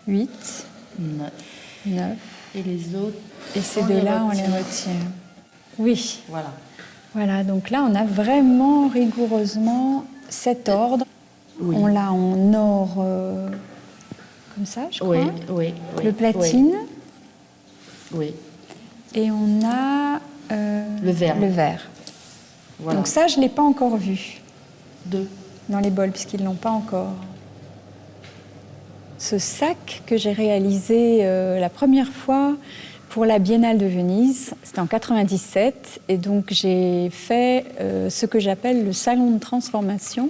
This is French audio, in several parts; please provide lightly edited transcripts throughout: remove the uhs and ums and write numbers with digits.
8, 9. 9. Et les autres, Et ces deux-là, on les retire. Oui. Voilà. Voilà, donc là, on a vraiment rigoureusement cet ordre. Oui. On l'a en or comme ça, je crois. Oui. Le platine. Oui. Et on a le vert. Le vert. Voilà. Donc ça, je ne l'ai pas encore vu 2. dans les bols, puisqu'ils ne l'ont pas encore. Ce sac que j'ai réalisé la première fois pour la Biennale de Venise, c'était en 97, et donc j'ai fait ce que j'appelle le salon de transformation,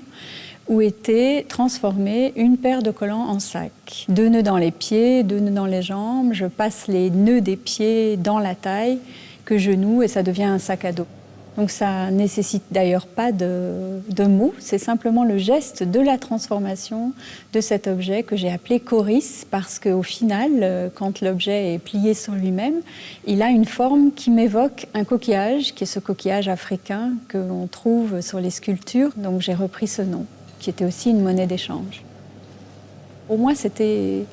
où était transformée une paire de collants en sac. 2 nœuds dans les pieds, 2 nœuds dans les jambes, je passe les nœuds des pieds dans la taille que je noue et ça devient un sac à dos. Donc ça nécessite d'ailleurs pas de mots, c'est simplement le geste de la transformation de cet objet que j'ai appelé coris, parce qu'au final, quand l'objet est plié sur lui-même, il a une forme qui m'évoque un coquillage, qui est ce coquillage africain qu'on trouve sur les sculptures, donc j'ai repris ce nom, qui était aussi une monnaie d'échange. Pour moi, c'était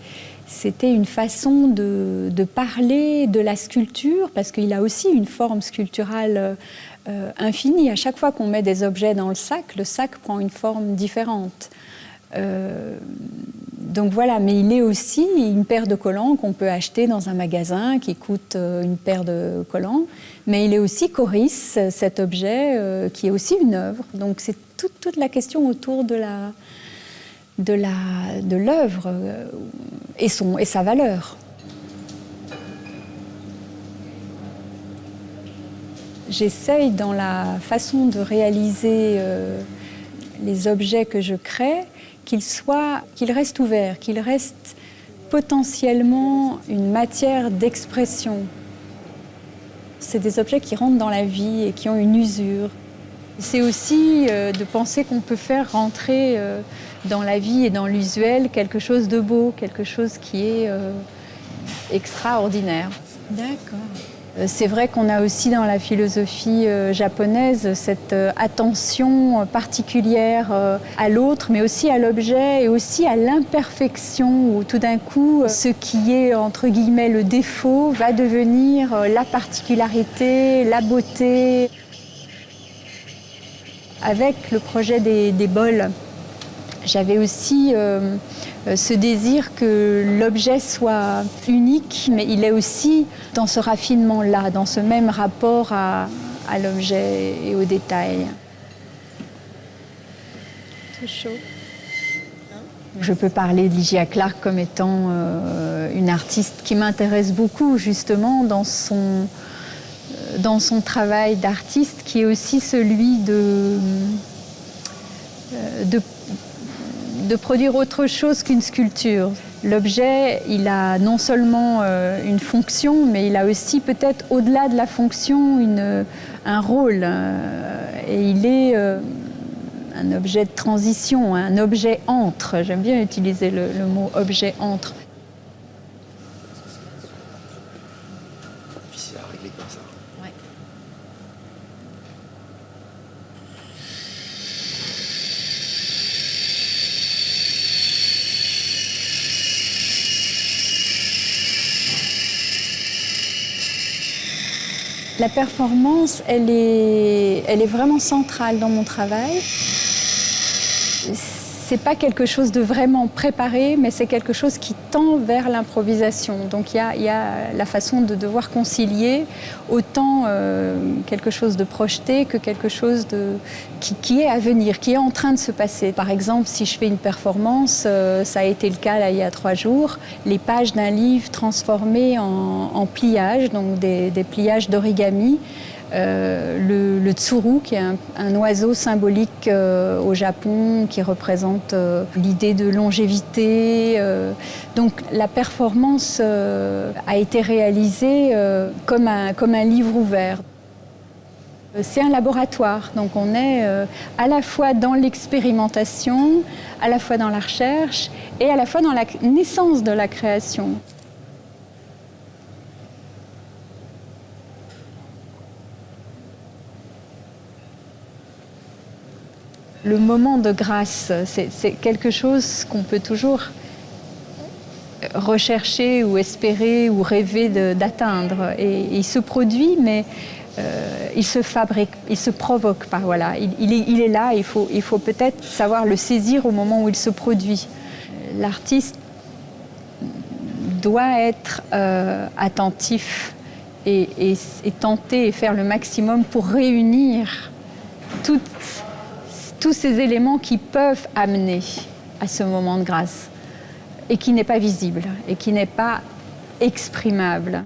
une façon de parler de la sculpture, parce qu'il a aussi une forme sculpturale infinie. À chaque fois qu'on met des objets dans le sac prend une forme différente. Donc voilà, mais il est aussi une paire de collants qu'on peut acheter dans un magasin qui coûte une paire de collants, mais il est aussi coris, cet objet qui est aussi une œuvre. Donc c'est toute la question autour de l'œuvre et sa valeur. J'essaye dans la façon de réaliser les objets que je crée qu'ils restent ouverts, qu'ils restent potentiellement une matière d'expression. C'est des objets qui rentrent dans la vie et qui ont une usure. C'est aussi de penser qu'on peut faire rentrer dans la vie et dans l'usuel quelque chose de beau, quelque chose qui est extraordinaire. D'accord. C'est vrai qu'on a aussi dans la philosophie japonaise cette attention particulière à l'autre, mais aussi à l'objet et aussi à l'imperfection, où tout d'un coup, ce qui est entre guillemets le défaut va devenir la particularité, la beauté. Avec le projet des bols, j'avais aussi ce désir que l'objet soit unique, mais il est aussi dans ce raffinement-là, dans ce même rapport à l'objet et aux détails. Tout chaud. Je peux parler de Lygia Clark comme étant une artiste qui m'intéresse beaucoup, justement, dans son travail d'artiste, qui est aussi celui de produire autre chose qu'une sculpture. L'objet, il a non seulement une fonction, mais il a aussi peut-être au-delà de la fonction un rôle. Et il est un objet de transition, un objet entre. J'aime bien utiliser le mot objet entre. Difficile à régler comme ça. Ouais. La performance, elle est vraiment centrale dans mon travail. C'est pas quelque chose de vraiment préparé, mais c'est quelque chose qui tend vers l'improvisation. Donc il y a la façon de devoir concilier autant quelque chose de projeté que quelque chose qui est à venir, qui est en train de se passer. Par exemple, si je fais une performance, ça a été le cas là, il y a 3 jours, les pages d'un livre transformées en pliages, donc des pliages d'origami. Le tsuru, qui est un oiseau symbolique au Japon, qui représente l'idée de longévité. Donc la performance a été réalisée comme un livre ouvert. C'est un laboratoire, donc on est à la fois dans l'expérimentation, à la fois dans la recherche et à la fois dans la naissance de la création. Le moment de grâce, c'est quelque chose qu'on peut toujours rechercher ou espérer ou rêver d'atteindre. Et il se produit, mais il se fabrique, il se provoque par voilà. Il est là, il faut peut-être savoir le saisir au moment où il se produit. L'artiste doit être attentif et tenter et faire le maximum pour réunir tous ces éléments qui peuvent amener à ce moment de grâce et qui n'est pas visible et qui n'est pas exprimable.